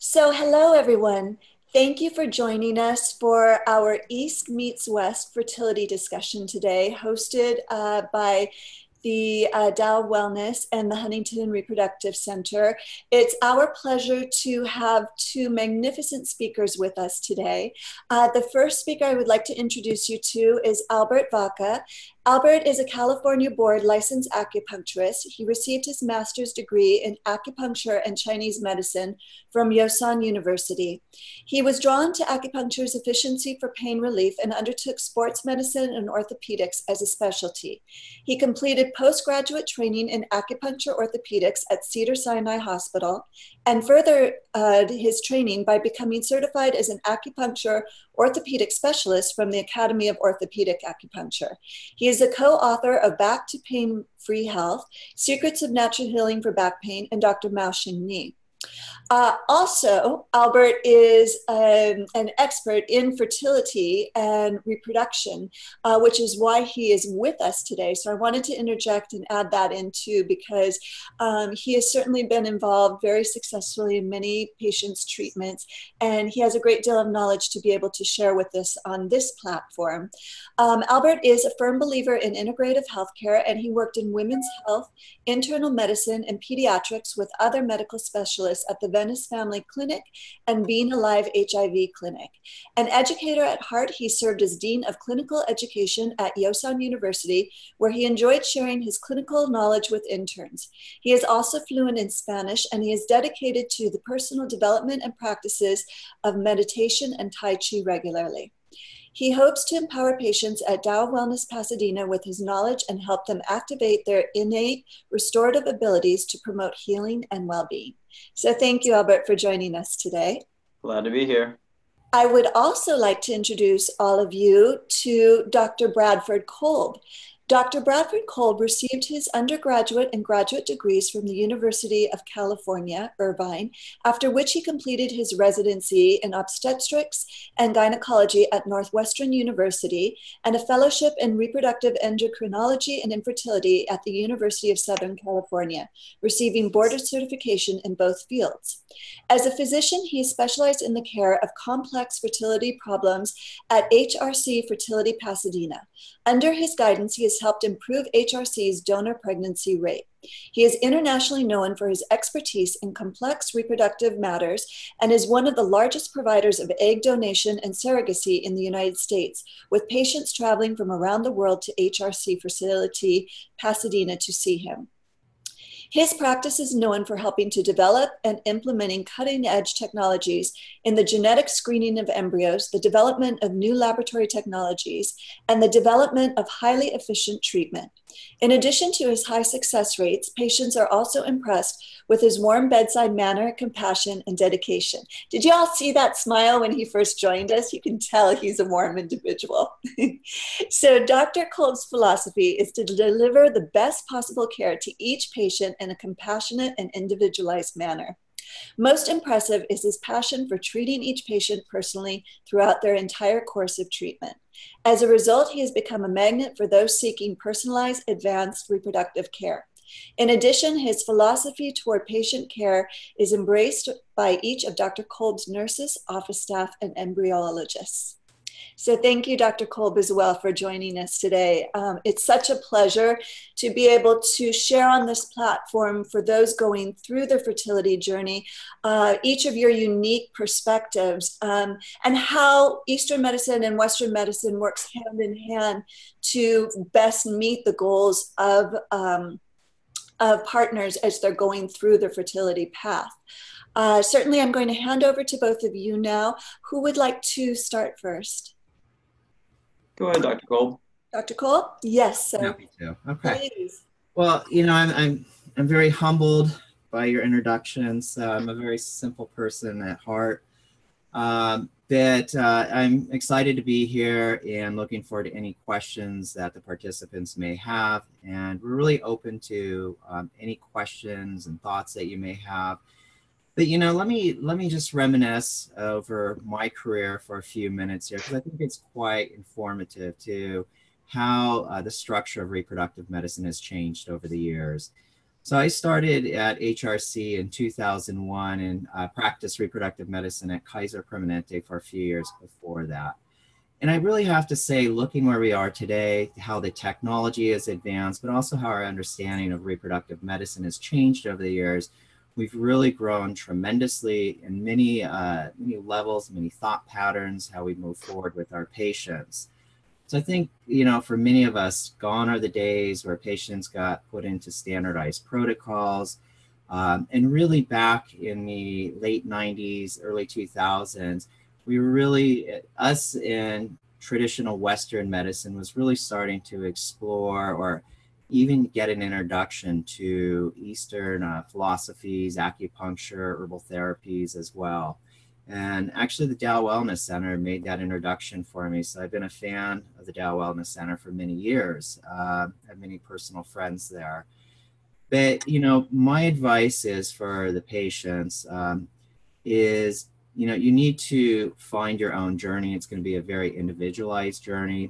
Hello everyone. Thank you for joining us for our East Meets West fertility discussion today, hosted by the Dow Wellness and the Huntington Reproductive Center. It's our pleasure to have two magnificent speakers with us today. The first speaker I would like to introduce you to is Albert Vaca. Albert is a California board licensed acupuncturist. He received his master's degree in acupuncture and Chinese medicine from Yosan University. He was drawn to acupuncture's efficiency for pain relief and undertook sports medicine and orthopedics as a specialty. He completed postgraduate training in acupuncture orthopedics at Cedars-Sinai Hospital and furthered his training by becoming certified as an acupuncture orthopedic specialist from the Academy of Orthopedic Acupuncture. He is a co-author of Back to Pain-Free Health, Secrets of Natural Healing for Back Pain, and Dr. Mao Xing Ni. Also, Albert is an expert in fertility and reproduction, which is why he is with us today. So I wanted to interject and add that in too, because he has certainly been involved very successfully in many patients' treatments, and he has a great deal of knowledge to be able to share with us on this platform. Albert is a firm believer in integrative healthcare, and he worked in women's health, internal medicine, and pediatrics with other medical specialists at the Venice Family Clinic and Being Alive HIV Clinic. An educator at heart, he served as Dean of Clinical Education at Yosan University, where he enjoyed sharing his clinical knowledge with interns. He is also fluent in Spanish, and he is dedicated to the personal development and practices of meditation and Tai Chi regularly. He hopes to empower patients at Dow Wellness Pasadena with his knowledge and help them activate their innate restorative abilities to promote healing and well-being. So thank you, Albert, for joining us today. Glad to be here. I would also like to introduce all of you to Dr. Bradford Kolb. Dr. Bradford Kolb received his undergraduate and graduate degrees from the University of California, Irvine, after which he completed his residency in obstetrics and gynecology at Northwestern University and a fellowship in reproductive endocrinology and infertility at the University of Southern California, receiving board certification in both fields. As a physician, he specialized in the care of complex fertility problems at HRC Fertility Pasadena. Under his guidance, he has helped improve HRC's donor pregnancy rate. He is internationally known for his expertise in complex reproductive matters and is one of the largest providers of egg donation and surrogacy in the United States, with patients traveling from around the world to HRC Fertility Pasadena to see him. His practice is known for helping to develop and implementing cutting-edge technologies in the genetic screening of embryos, the development of new laboratory technologies, and the development of highly efficient treatment. In addition to his high success rates, patients are also impressed with his warm bedside manner, compassion, and dedication. Did you all see that smile when he first joined us? You can tell he's a warm individual. So Dr. Kolb's philosophy is to deliver the best possible care to each patient in a compassionate and individualized manner. Most impressive is his passion for treating each patient personally throughout their entire course of treatment. As a result, he has become a magnet for those seeking personalized, advanced reproductive care. In addition, his philosophy toward patient care is embraced by each of Dr. Kolb's nurses, office staff, and embryologists. So thank you, Dr. Kolb, as well, for joining us today. It's such a pleasure to be able to share on this platform for those going through their fertility journey, each of your unique perspectives and how Eastern medicine and Western medicine works hand in hand to best meet the goals of partners as they're going through their fertility path. Certainly, I'm going to hand over to both of you now. Who would like to start first? Go ahead, Dr. Kolb. Dr. Kolb? Yes. So happy to. Okay. Please. Well, you know, I'm very humbled by your introductions. I'm a very simple person at heart, but I'm excited to be here and looking forward to any questions that the participants may have. And we're really open to any questions and thoughts that you may have. But you know, let me just reminisce over my career for a few minutes here, because I think it's quite informative to how the structure of reproductive medicine has changed over the years. So I started at HRC in 2001 and practiced reproductive medicine at Kaiser Permanente for a few years before that. And I really have to say, looking where we are today, how the technology has advanced, but also how our understanding of reproductive medicine has changed over the years, we've really grown tremendously in many levels, many thought patterns, how we move forward with our patients. So I think, for many of us, gone are the days where patients got put into standardized protocols. And really back in the late 90s, early 2000s, we were really, us in traditional Western medicine was really starting to explore or even get an introduction to Eastern philosophies, acupuncture, herbal therapies as well. And actually, the Dow Wellness Center made that introduction for me. So I've been a fan of the Dow Wellness Center for many years. I have many personal friends there. But, my advice is for the patients is, you need to find your own journey. It's going to be a very individualized journey.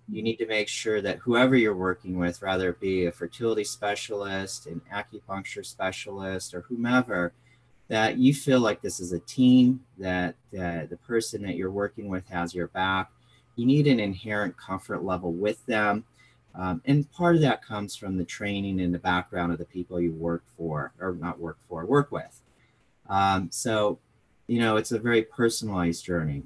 You need to make sure that whoever you're working with, whether it be a fertility specialist, an acupuncture specialist, or whomever, that you feel like this is a team, that the person that you're working with has your back. You need an inherent comfort level with them. And part of that comes from the training and the background of the people you work for, or not work for, work with. So, it's a very personalized journey.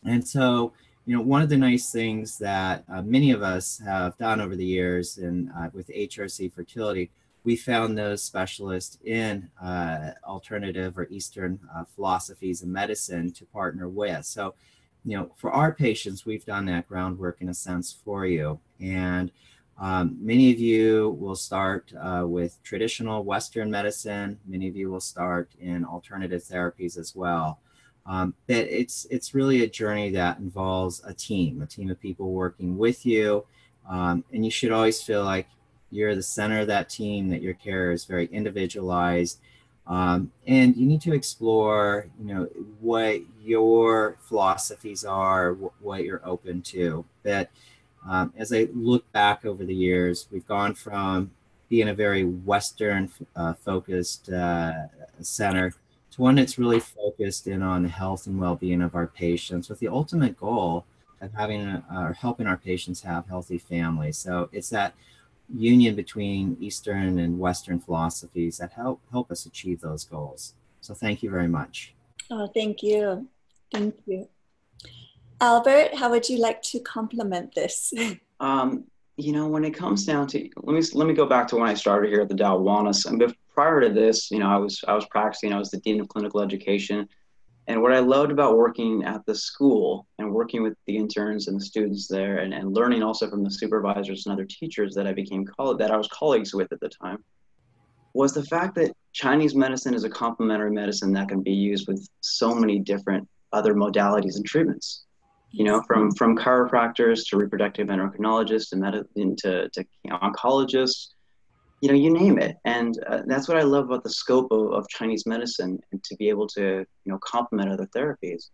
And so, one of the nice things that many of us have done over the years and with HRC Fertility, we found those specialists in alternative or Eastern philosophies of medicine to partner with. So, for our patients, we've done that groundwork in a sense for you. And many of you will start with traditional Western medicine. Many of you will start in alternative therapies as well. But it's really a journey that involves a team of people working with you. And you should always feel like you're the center of that team, that your care is very individualized. And you need to explore, what your philosophies are, what you're open to. But as I look back over the years, we've gone from being a very Western focused center to one that's really focused in on the health and well-being of our patients, with the ultimate goal of having or helping our patients have healthy families. So it's that union between Eastern and Western philosophies that help us achieve those goals. So thank you very much. Oh, thank you. Thank you. Albert, how would you like to complement this? When it comes down to, let me go back to when I started here at the Dow Wellness. And prior to this, I was practicing. I was the dean of clinical education, and what I loved about working at the school and working with the interns and the students there, and learning also from the supervisors and other teachers that I was colleagues with at the time, was the fact that Chinese medicine is a complementary medicine that can be used with so many different other modalities and treatments. From chiropractors to reproductive endocrinologists and to oncologists, you name it. And that's what I love about the scope of Chinese medicine, and to be able to, complement other therapies.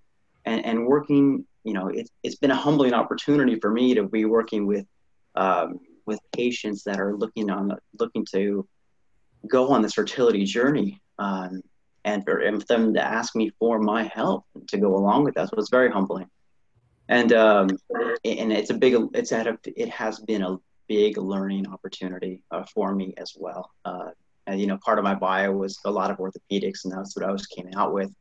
And working, it's been a humbling opportunity for me to be working with patients that are looking to go on this fertility journey, and for them to ask me for my help to go along with that. So it's very humbling. And it has been a big learning opportunity for me as well. And part of my bio was a lot of orthopedics, and that's what I came out with.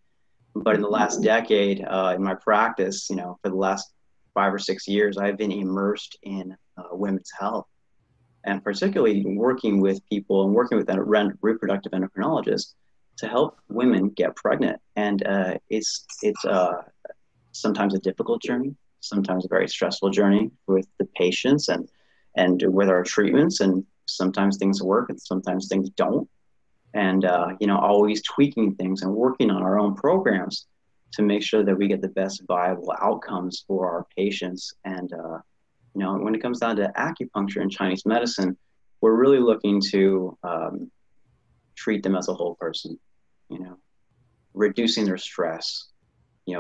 But in the last decade, in my practice, for the last 5 or 6 years, I've been immersed in women's health, and particularly working with people and working with reproductive endocrinologists to help women get pregnant. And it's sometimes a difficult journey, sometimes a very stressful journey with the patients and with our treatments. And sometimes things work and sometimes things don't. And, always tweaking things and working on our own programs to make sure that we get the best viable outcomes for our patients. And, when it comes down to acupuncture and Chinese medicine, we're really looking to treat them as a whole person, reducing their stress,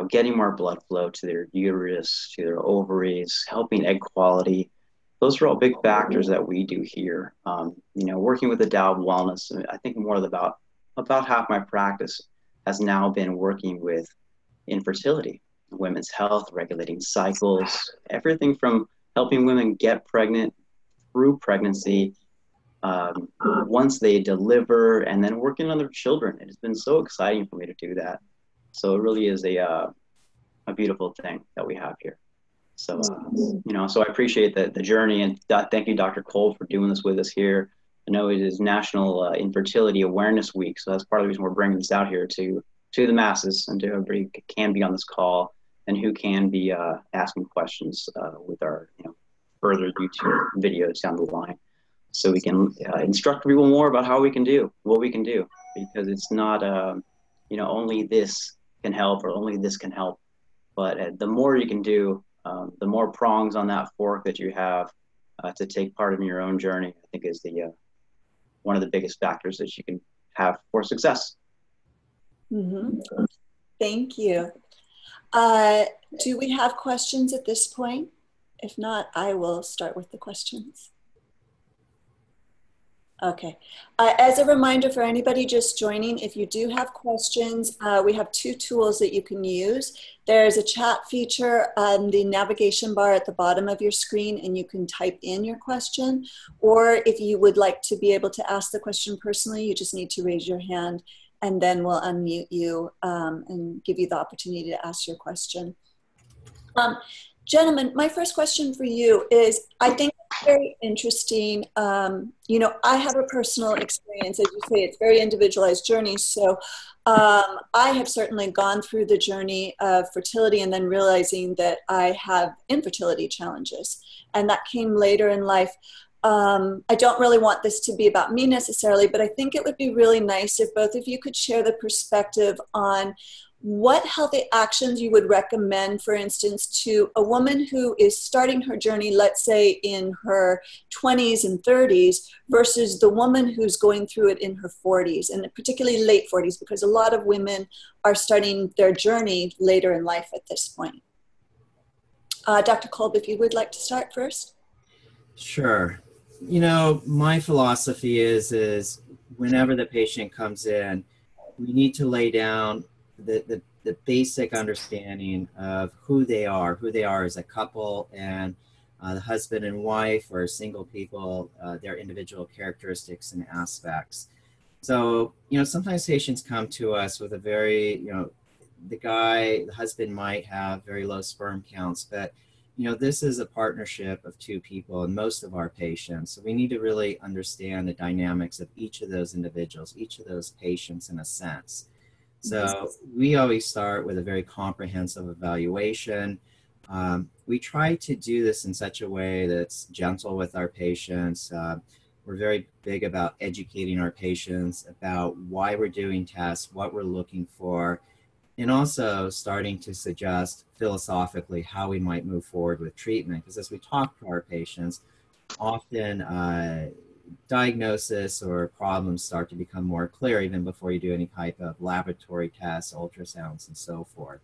getting more blood flow to their uterus, to their ovaries, helping egg quality, those are all big factors that we do here. Working with the Tao of Wellness, I think more of about half my practice has now been working with infertility, women's health, regulating cycles, everything from helping women get pregnant through pregnancy, once they deliver, and then working on their children. It has been so exciting for me to do that. So it really is a beautiful thing that we have here. So, so I appreciate the journey, and thank you, Dr. Cole, for doing this with us here. I know it is National Infertility Awareness Week, so that's part of the reason we're bringing this out here to the masses and to everybody who can be on this call and who can be asking questions with our further YouTube videos down the line, so we can instruct people more about how we can do what we can do, because it's not only this can help or only this can help, but the more you can do, the more prongs on that fork that you have to take part in your own journey, I think is the one of the biggest factors that you can have for success. Mm-hmm. Thank you. Do we have questions at this point? If not, I will start with the questions. Okay. As a reminder for anybody just joining, if you do have questions, we have two tools that you can use. There's a chat feature on the navigation bar at the bottom of your screen, and you can type in your question. Or if you would like to be able to ask the question personally, you just need to raise your hand, and then we'll unmute you and give you the opportunity to ask your question. Gentlemen, my first question for you is, I think it's very interesting. I have a personal experience. As you say, it's very individualized journey. So I have certainly gone through the journey of fertility and then realizing that I have infertility challenges. And that came later in life. I don't really want this to be about me necessarily, but I think it would be really nice if both of you could share the perspective on what healthy actions you would recommend, for instance, to a woman who is starting her journey, let's say in her 20s and 30s, versus the woman who's going through it in her 40s, and particularly late 40s, because a lot of women are starting their journey later in life at this point. Dr. Kolb, if you would like to start first. Sure. My philosophy is whenever the patient comes in, we need to lay down the basic understanding of who they are as a couple, and the husband and wife or single people, their individual characteristics and aspects. So, sometimes patients come to us with a very, the husband might have very low sperm counts, but this is a partnership of two people and most of our patients. So we need to really understand the dynamics of each of those individuals, each of those patients in a sense. So we always start with a very comprehensive evaluation. We try to do this in such a way that's gentle with our patients. We're very big about educating our patients about why we're doing tests, what we're looking for, and also starting to suggest philosophically how we might move forward with treatment. Because as we talk to our patients, often diagnosis or problems start to become more clear even before you do any type of laboratory tests, ultrasounds, and so forth.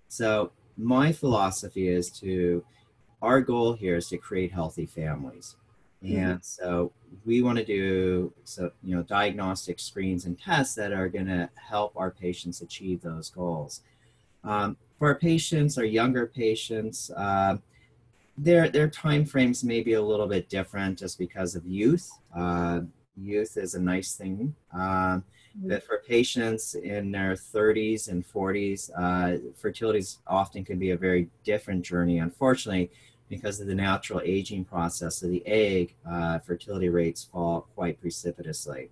So my philosophy is our goal here is to create healthy families. And so we want to do diagnostic screens and tests that are going to help our patients achieve those goals. For our patients, our younger patients, their time frames may be a little bit different just because of youth. Youth is a nice thing. But for patients in their 30s and 40s, fertility often can be a very different journey, unfortunately, because of the natural aging process of the egg. Fertility rates fall quite precipitously.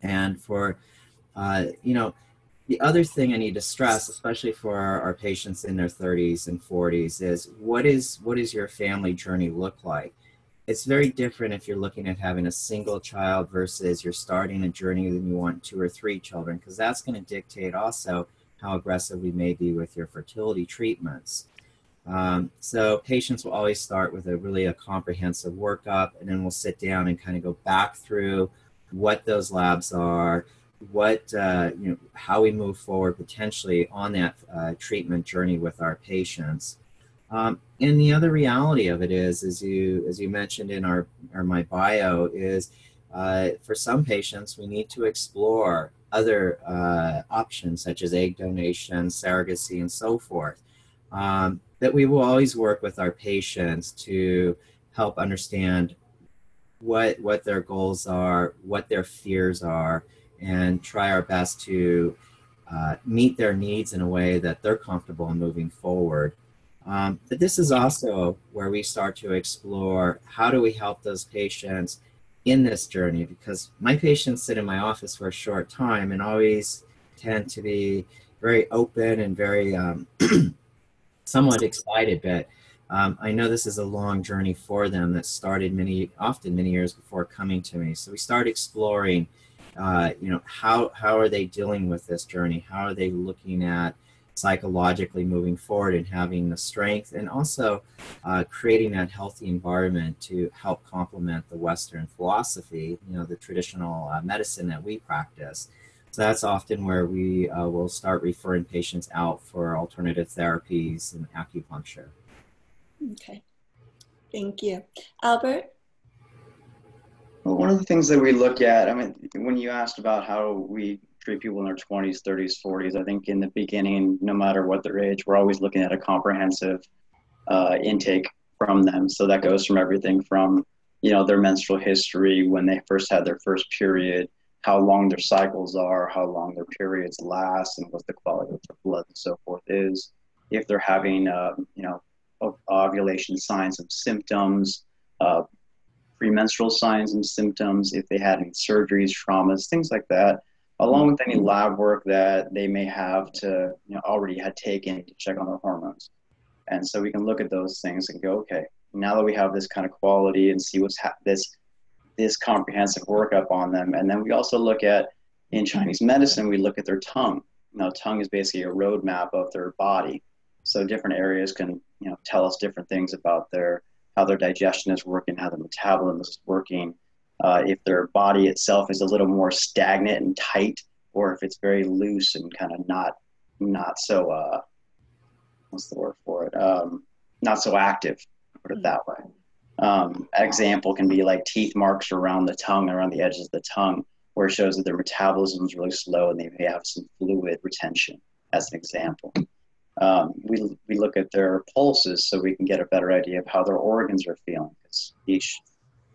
And for, the other thing I need to stress, especially for our patients in their 30s and 40s, is what does your family journey look like? It's very different if you're looking at having a single child versus you're starting a journey and you want 2 or 3 children, because that's going to dictate also how aggressive we may be with your fertility treatments. So patients will always start with a comprehensive workup, and then we'll sit down and kind of go back through what those labs are, how we move forward potentially on that treatment journey with our patients. And the other reality of it is, as you mentioned in my bio, is for some patients we need to explore other options such as egg donation, surrogacy, and so forth. That we will always work with our patients to help understand what their goals are, what their fears are, and try our best to meet their needs in a way that they're comfortable in moving forward. But this is also where we start to explore how do we help those patients in this journey, because my patients sit in my office for a short time and always tend to be very open and very somewhat excited, but I know this is a long journey for them that started often many years before coming to me. So we start exploring, how are they dealing with this journey? How are they looking at psychologically moving forward and having the strength, and also creating that healthy environment to help complement the Western philosophy, the traditional medicine that we practice. So that's often where we will start referring patients out for alternative therapies and acupuncture. Okay, thank you. Albert? Well, one of the things that we look at, I mean, when you asked about how we treat people in their 20s, 30s, 40s, I think in the beginning, no matter what their age, we're always looking at a comprehensive intake from them. So that goes from everything from, their menstrual history, when they first had their first period, how long their cycles are, how long their periods last, and what the quality of their blood and so forth is. If they're having, ovulation signs and symptoms, premenstrual signs and symptoms, if they had any surgeries, traumas, things like that, along with any lab work that they may have to, already had taken to check on their hormones. And so we can look at those things and go, okay, now that we have this kind of quality and see what's this comprehensive workup on them. And then we also look at, in Chinese medicine, we look at their tongue. Tongue is basically a roadmap of their body. So different areas can, tell us different things about how their digestion is working, how their metabolism is working, if their body itself is a little more stagnant and tight, or if it's very loose and kind of not so, what's the word for it? Not so active, put it that way. Example can be like teeth marks around the tongue, around the edges of the tongue, where it shows that their metabolism is really slow and they may have some fluid retention, as an example. We look at their pulses so we can get a better idea of how their organs are feeling. Because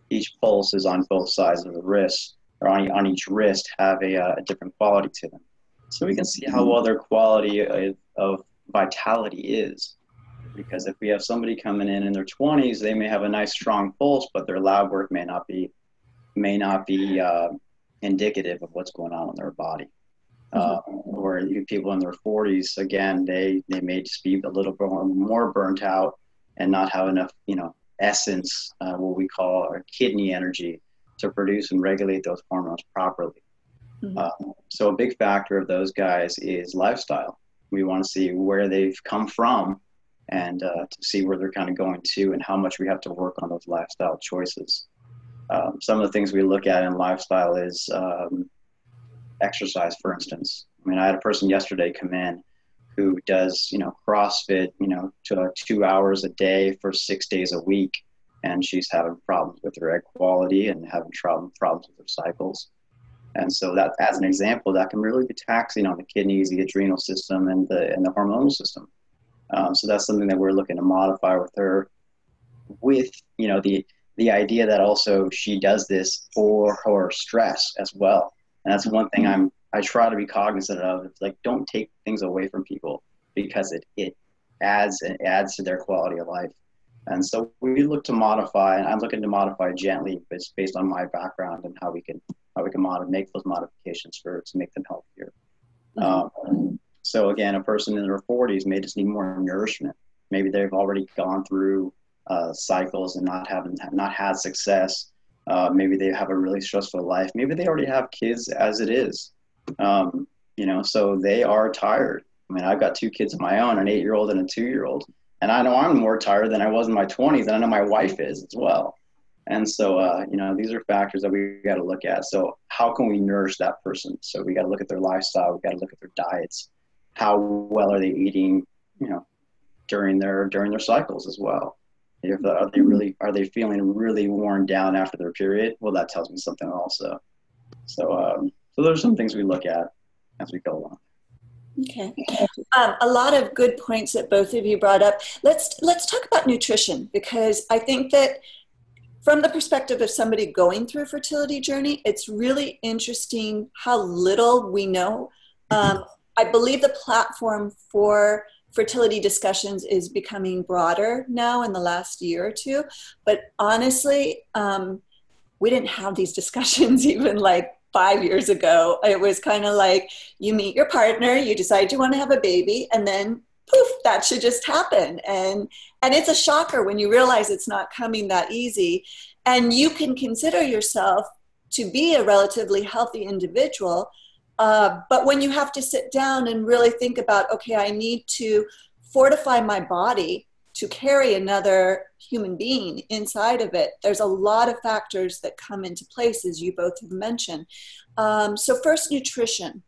each pulse is on both sides of the wrist, or on each wrist, have a different quality to them. So we can see how well their quality of vitality is. Because if we have somebody coming in their 20s, they may have a nice strong pulse, but their lab work may not be indicative of what's going on in their body. Or people in their 40s, again, they may just be a little bit more burnt out and not have enough, essence, what we call our kidney energy, to produce and regulate those hormones properly. So a big factor of those guys is lifestyle. We want to see where they've come from and to see where they're kind of going to and how much we have to work on those lifestyle choices. Some of the things we look at in lifestyle is exercise, for instance. I mean, I had a person yesterday come in who does, CrossFit, to 2 hours a day for 6 days a week. And she's having problems with her egg quality and having problems with her cycles. And so that, as an example, that can really be taxing on the kidneys, the adrenal system, and the hormonal system. So that's something that we're looking to modify with her, with, the idea that also she does this for her stress as well. And that's one thing I try to be cognizant of. It's like, don't take things away from people, because it adds to their quality of life. And so we look to modify, and I'm looking to modify gently, based on my background and how we can make those modifications to make them healthier. So again, a person in their 40s may just need more nourishment. Maybe they've already gone through cycles and not had success. Maybe they have a really stressful life. Maybe they already have kids as it is. So they are tired. I mean, I've got 2 kids of my own, an 8-year-old and a 2-year-old. And I know I'm more tired than I was in my 20s, and I know my wife is as well. And so, these are factors that we got to look at. So how can we nourish that person? So we got to look at their lifestyle. We got to look at their diets. How well are they eating, during their cycles as well. If are they feeling really worn down after their period? Well, that tells me something also. So there's some things we look at as we go along. Okay. A lot of good points that both of you brought up. Let's talk about nutrition, because I think that from the perspective of somebody going through a fertility journey, it's really interesting how little we know. I believe the platform for fertility discussions is becoming broader now in the last year or two. But honestly, we didn't have these discussions even like 5 years ago. It was kind of like you meet your partner, you decide you want to have a baby, and then poof, that should just happen. And it's a shocker when you realize it's not coming that easy. And you can consider yourself to be a relatively healthy individual. But when you have to sit down and really think about, okay, I need to fortify my body to carry another human being inside of it, there's a lot of factors that come into place, as you both have mentioned. So first, nutrition.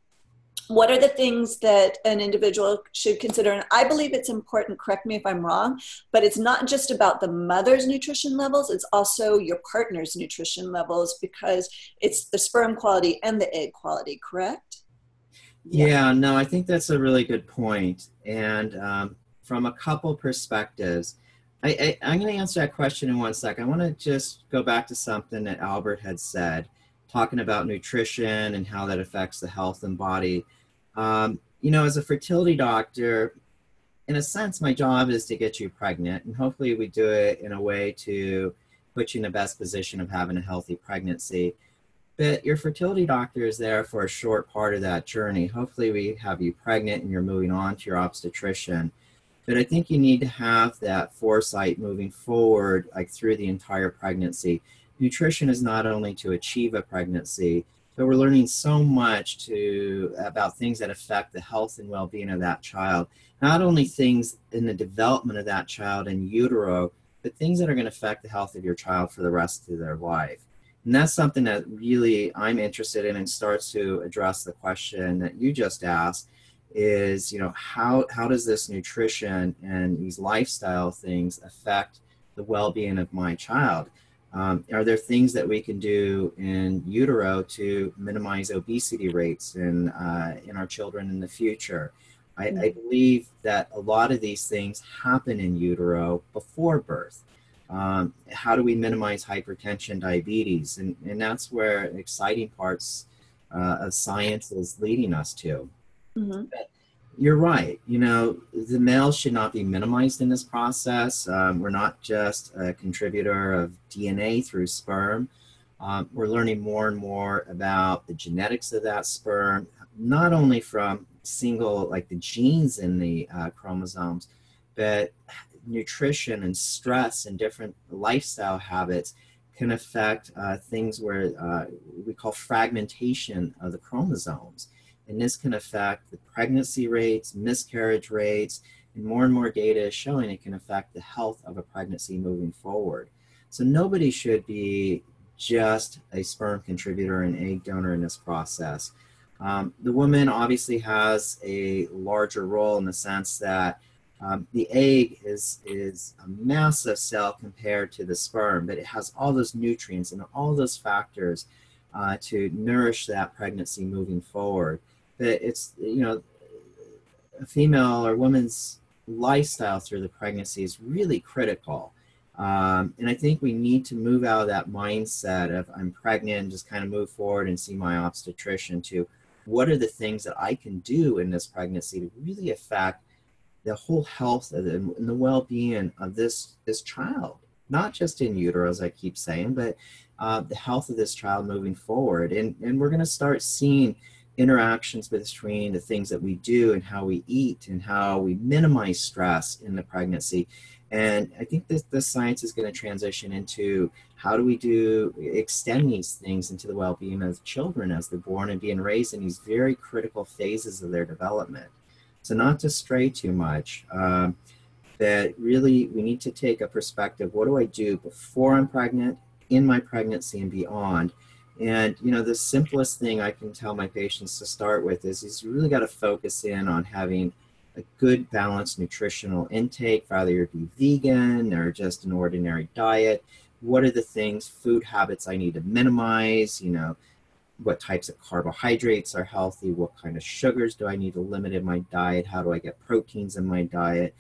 What are the things that an individual should consider? And I believe it's important, correct me if I'm wrong, but it's not just about the mother's nutrition levels, it's also your partner's nutrition levels, because it's the sperm quality and the egg quality, correct? Yeah, no, I think that's a really good point. And from a couple perspectives, I'm going to answer that question in 1 second. I want to just go back to something that Albert had said, talking about nutrition and how that affects the health and body. As a fertility doctor, in a sense, my job is to get you pregnant, and hopefully we do it in a way to put you in the best position of having a healthy pregnancy. But your fertility doctor is there for a short part of that journey. Hopefully we have you pregnant and you're moving on to your obstetrician. But I think you need to have that foresight moving forward, like through the entire pregnancy. Nutrition is not only to achieve a pregnancy, but we're learning so much about things that affect the health and well-being of that child. Not only things in the development of that child in utero, but things that are going to affect the health of your child for the rest of their life. And that's something that really I'm interested in, and starts to address the question that you just asked is, how does this nutrition and these lifestyle things affect the well-being of my child? Are there things that we can do in utero to minimize obesity rates in our children in the future? I believe that a lot of these things happen in utero before birth. How do we minimize hypertension, diabetes? And that's where exciting parts of science is leading us to. Mm-hmm. You're right. The males should not be minimized in this process. We're not just a contributor of DNA through sperm. We're learning more and more about the genetics of that sperm, not only from the genes in the chromosomes, but nutrition and stress and different lifestyle habits can affect things where we call fragmentation of the chromosomes. And this can affect the pregnancy rates, miscarriage rates, and more data is showing it can affect the health of a pregnancy moving forward. So nobody should be just a sperm contributor and egg donor in this process. The woman obviously has a larger role in the sense that the egg is a massive cell compared to the sperm, but it has all those nutrients and all those factors to nourish that pregnancy moving forward. But it's, a female or woman's lifestyle through the pregnancy is really critical. And I think we need to move out of that mindset of I'm pregnant and just kind of move forward and see my obstetrician to what are the things that I can do in this pregnancy to really affect the whole health and the well-being of this child, not just in utero, as I keep saying, but the health of this child moving forward. And we're going to start seeing interactions between the things that we do and how we eat and how we minimize stress in the pregnancy. And I think this science is going to transition into how do we extend these things into the well-being of children as they're born and being raised in these very critical phases of their development. So not to stray too much, that really we need to take a perspective, what do I do before I'm pregnant, in my pregnancy and beyond? And, the simplest thing I can tell my patients to start with is you really got to focus in on having a good balanced nutritional intake, whether you be vegan or just an ordinary diet. What are the things, food habits I need to minimize? What types of carbohydrates are healthy? What kind of sugars do I need to limit in my diet? How do I get proteins in my diet?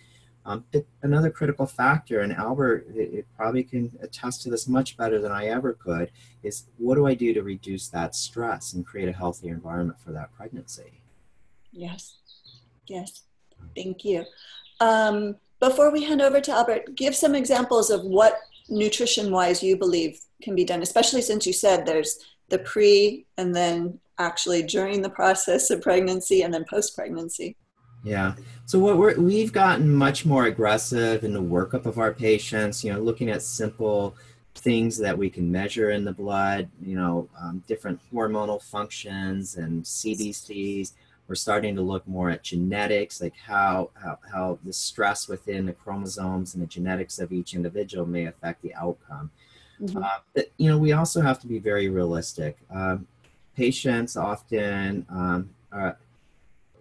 Another critical factor, and Albert it probably can attest to this much better than I ever could, is what do I do to reduce that stress and create a healthier environment for that pregnancy? Yes, yes, thank you. Before we hand over to Albert, give some examples of what nutrition-wise you believe can be done, especially since you said there's the pre and then actually during the process of pregnancy and then post-pregnancy. Yeah. So we've gotten much more aggressive in the workup of our patients, looking at simple things that we can measure in the blood, different hormonal functions and CBCs. We're starting to look more at genetics, like how the stress within the chromosomes and the genetics of each individual may affect the outcome. Mm-hmm. But, we also have to be very realistic. Patients often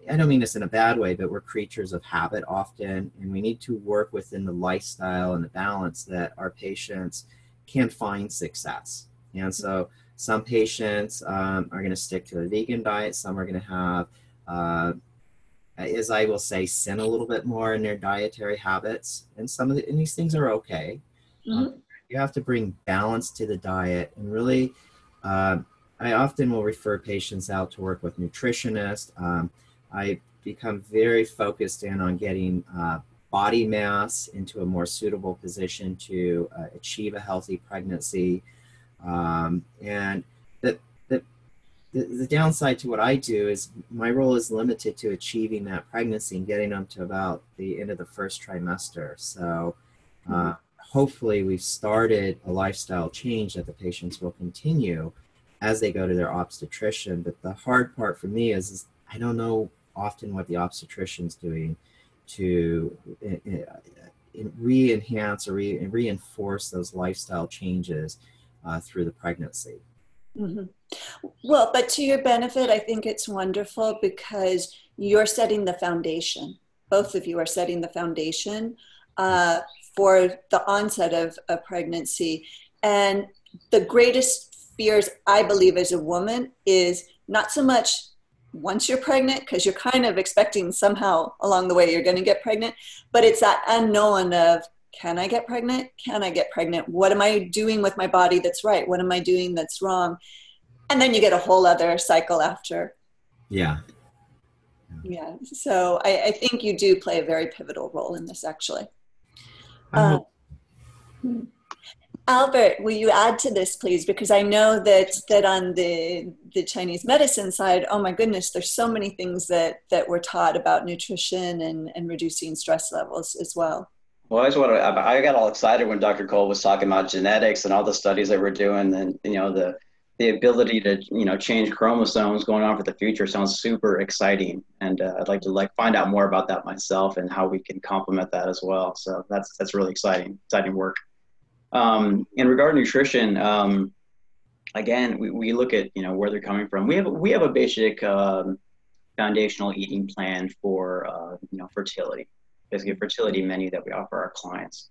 I don't mean this in a bad way, but we're creatures of habit often, and we need to work within the lifestyle and the balance that our patients can find success. And so some patients are going to stick to a vegan diet. Some are going to have, as I will say, sin a little bit more in their dietary habits. And and these things are okay. Mm-hmm. You have to bring balance to the diet, and really, I often will refer patients out to work with nutritionists. I become very focused in on getting body mass into a more suitable position to achieve a healthy pregnancy. And the downside to what I do is my role is limited to achieving that pregnancy and getting them to about the end of the first trimester. So hopefully we've started a lifestyle change that the patients will continue as they go to their obstetrician. But the hard part for me is I don't know often what the obstetrician's doing to re-enhance or reinforce those lifestyle changes through the pregnancy. Mm-hmm. Well, but to your benefit, I think it's wonderful because you're setting the foundation. Both of you are setting the foundation for the onset of a pregnancy. And the greatest fears, I believe, as a woman is not so much once you're pregnant, because you're kind of expecting somehow along the way you're going to get pregnant, but it's that unknown of, can I get pregnant? Can I get pregnant? What am I doing with my body that's right? What am I doing that's wrong? And then you get a whole other cycle after. Yeah. Yeah. So I think you do play a very pivotal role in this, actually. Albert, will you add to this, please? Because I know that on the Chinese medicine side, oh my goodness, there's so many things that we're taught about nutrition and reducing stress levels as well. Well, I got all excited when Dr. Cole was talking about genetics and all the studies that we're doing, and the ability to change chromosomes going on for the future sounds super exciting, and I'd like to find out more about that myself and how we can complement that as well. So that's really exciting work. In regard to nutrition, again, we look at where they're coming from. We have a basic foundational eating plan for fertility, basically a fertility menu that we offer our clients.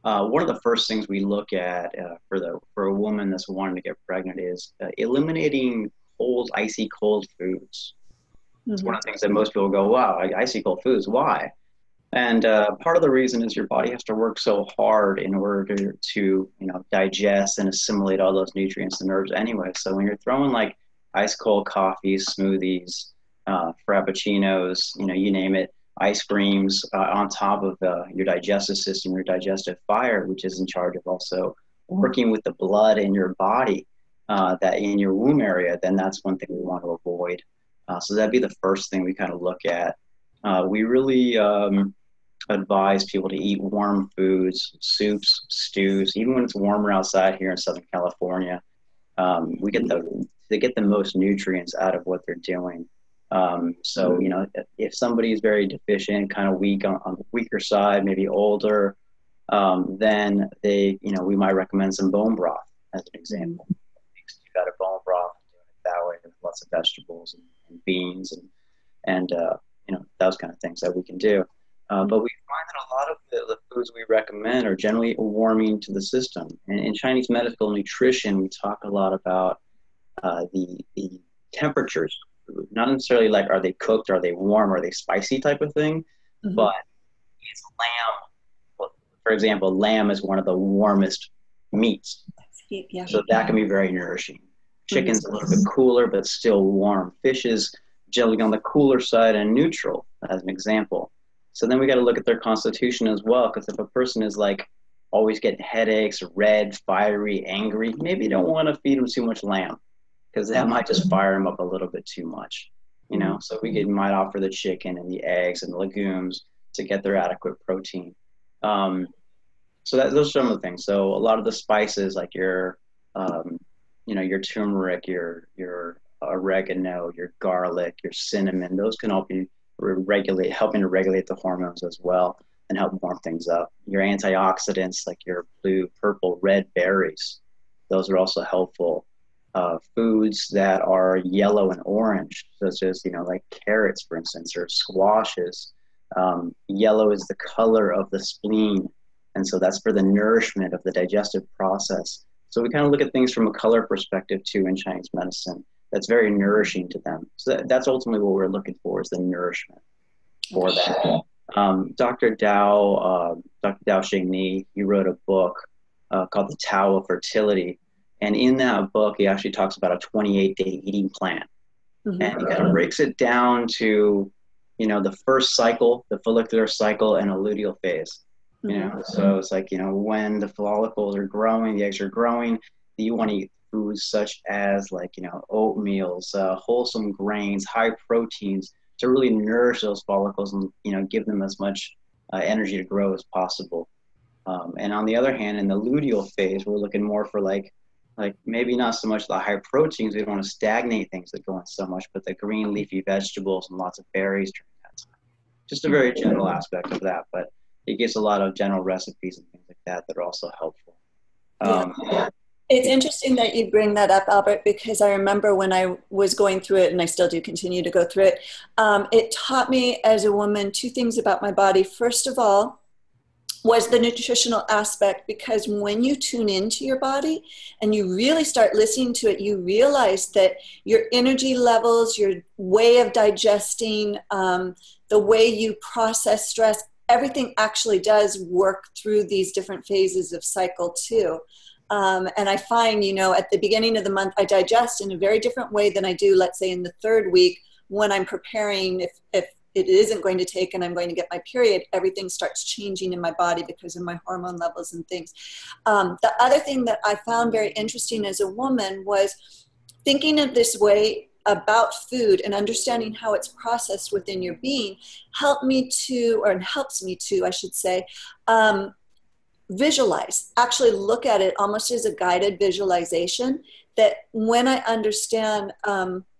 One of the first things we look at for a woman that's wanting to get pregnant is eliminating icy cold foods. Mm-hmm. It's one of the things that most people go, wow, icy cold foods, why? And part of the reason is your body has to work so hard in order to digest and assimilate all those nutrients and herbs anyway. So when you're throwing like ice cold coffees, smoothies, frappuccinos, you name it, ice creams on top of your digestive system, your digestive fire, which is in charge of also working with the blood in your body, that in your womb area, then that's one thing we want to avoid. So that'd be the first thing we kind of look at. We really advise people to eat warm foods, soups, stews, even when it's warmer outside here in Southern California. They get the most nutrients out of what they're doing. So if somebody is very deficient, kind of weak on the weaker side, maybe older, then we might recommend some bone broth as an example. You've got a bone broth, doing it that way with lots of vegetables and beans and those kind of things that we can do. But we find that a lot of the foods we recommend are generally warming to the system. And in Chinese medical nutrition, we talk a lot about the temperatures of food. Not necessarily like, are they cooked, are they warm, are they spicy type of thing, but is lamb, well, for example, lamb is one of the warmest meats. Yeah. So that can be very nourishing. Chicken's a little bit cooler, but still warm. Fish is generally on the cooler side and neutral, as an example. So then we got to look at their constitution as well, because if a person is like always getting headaches, red, fiery, angry, maybe you don't want to feed them too much lamb, because that might just fire them up a little bit too much, So might offer the chicken and the eggs and the legumes to get their adequate protein. So those are some of the things. So a lot of the spices, like your turmeric, your oregano, your garlic, your cinnamon, those can all be helping to regulate the hormones as well and help warm things up. Your antioxidants, like your blue, purple, red berries, those are also helpful. Foods that are yellow and orange, such as, like carrots, for instance, or squashes. Yellow is the color of the spleen. And so that's for the nourishment of the digestive process. So we kind of look at things from a color perspective too in Chinese medicine. That's very nourishing to them. So that's ultimately what we're looking for, is the nourishment for that. Dr. Dao Xingni, he wrote a book called The Tao of Fertility. And in that book, he actually talks about a 28-day eating plan. And he kind of breaks it down to, the first cycle, the follicular cycle, and a luteal phase. So it's like, when the follicles are growing, the eggs are growing, you want to eat foods such as like, oatmeals, wholesome grains, high proteins, to really nourish those follicles and, give them as much energy to grow as possible. And on the other hand, in the luteal phase, we're looking more for like maybe not so much the high proteins. We don't want to stagnate things that go in so much, but the green leafy vegetables and lots of berries during that time. Just a very general aspect of that, but it gives a lot of general recipes and things like that are also helpful. It's interesting that you bring that up, Albert, because I remember when I was going through it, and I still do continue to go through it, it taught me as a woman two things about my body. First of all, was the nutritional aspect, because when you tune into your body and you really start listening to it, you realize that your energy levels, your way of digesting, the way you process stress, everything actually does work through these different phases of cycle too. And I find, at the beginning of the month, I digest in a very different way than I do, let's say, in the third week when I'm preparing, if it isn't going to take and I'm going to get my period, everything starts changing in my body because of my hormone levels and things. The other thing that I found very interesting as a woman was thinking of this way about food and understanding how it's processed within your being helps me to, I should say, visualize, actually look at it almost as a guided visualization, that when I understand,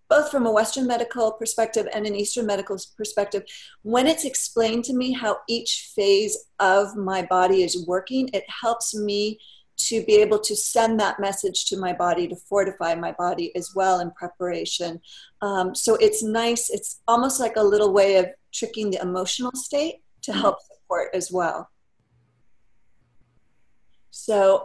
both from a Western medical perspective and an Eastern medical perspective, when it's explained to me how each phase of my body is working, it helps me to be able to send that message to my body, to fortify my body as well in preparation. So it's nice. It's almost like a little way of tricking the emotional state to help support as well. So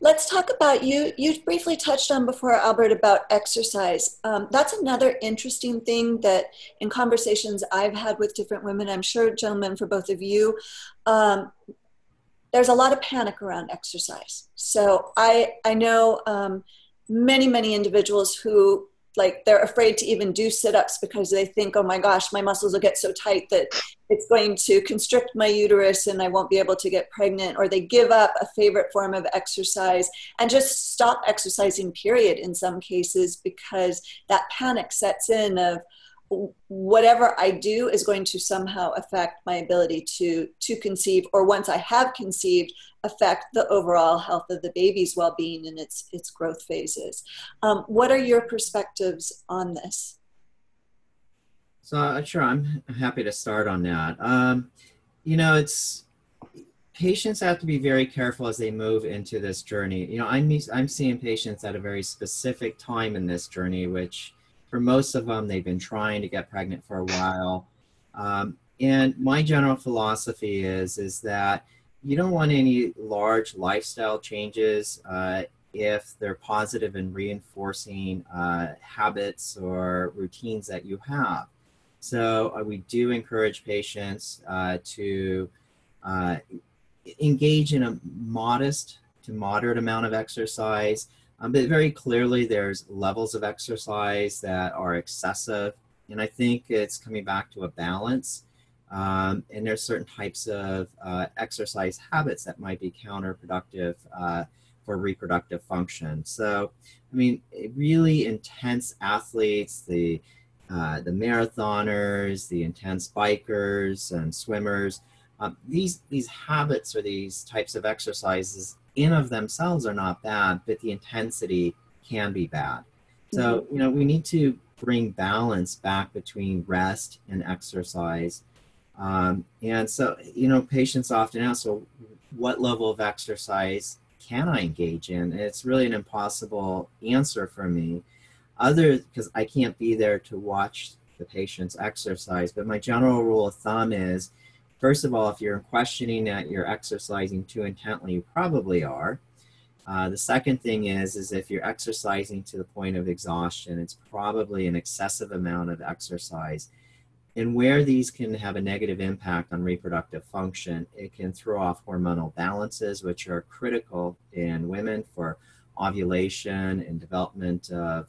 let's talk about, you briefly touched on before, Albert, about exercise. That's another interesting thing that in conversations I've had with different women, I'm sure, gentlemen, for both of you, there's a lot of panic around exercise. So I know many individuals who, they're afraid to even do sit-ups because they think, oh my gosh, my muscles will get so tight that it's going to constrict my uterus and I won't be able to get pregnant, or they give up a favorite form of exercise and just stop exercising, period, in some cases, because that panic sets in of whatever I do is going to somehow affect my ability to conceive, or once I have conceived, affect the overall health of the baby's well-being in its growth phases. What are your perspectives on this? So sure, I'm happy to start on that. Patients have to be very careful as they move into this journey. I'm seeing patients at a very specific time in this journey, which for most of them, they've been trying to get pregnant for a while. And my general philosophy is that you don't want any large lifestyle changes if they're positive and reinforcing habits or routines that you have. So we do encourage patients to uh, engage in a modest to moderate amount of exercise, but very clearly there's levels of exercise that are excessive. And I think it's coming back to a balance. And there's certain types of exercise habits that might be counterproductive for reproductive function. So, I mean, really intense athletes, the marathoners, the intense bikers and swimmers, these habits or these types of exercises in of themselves are not bad, but the intensity can be bad. So, you know, we need to bring balance back between rest and exercise. And so, you know, patients often ask, so what level of exercise can I engage in? And it's really an impossible answer for me, other because I can't be there to watch the patients exercise. But my general rule of thumb is, first of all, if you're questioning that you're exercising too intently, you probably are. The second thing is if you're exercising to the point of exhaustion, it's probably an excessive amount of exercise. And where these can have a negative impact on reproductive function, it can throw off hormonal balances, which are critical in women for ovulation and development of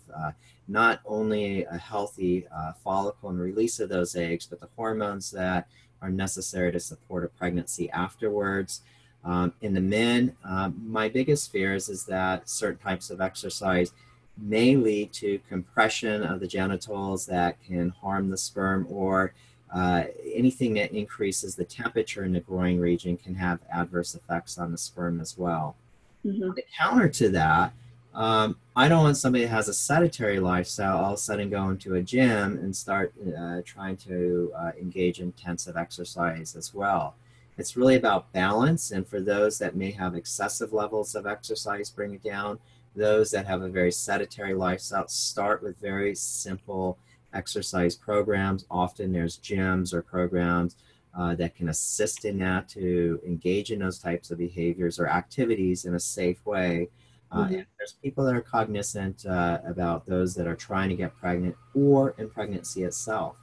not only a healthy follicle and release of those eggs, but the hormones that are necessary to support a pregnancy afterwards. In the men, my biggest fears is that certain types of exercise may lead to compression of the genitals that can harm the sperm, or anything that increases the temperature in the groin region can have adverse effects on the sperm as well. The counter to that, I don't want somebody that has a sedentary lifestyle all of a sudden go into a gym and start trying to engage in intensive exercise as well. It's really about balance, and for those that may have excessive levels of exercise, bring it down. Those that have a very sedentary lifestyle, start with very simple exercise programs. Often there's gyms or programs that can assist in that, to engage in those types of behaviors or activities in a safe way. And there's people that are cognizant about those that are trying to get pregnant or in pregnancy itself.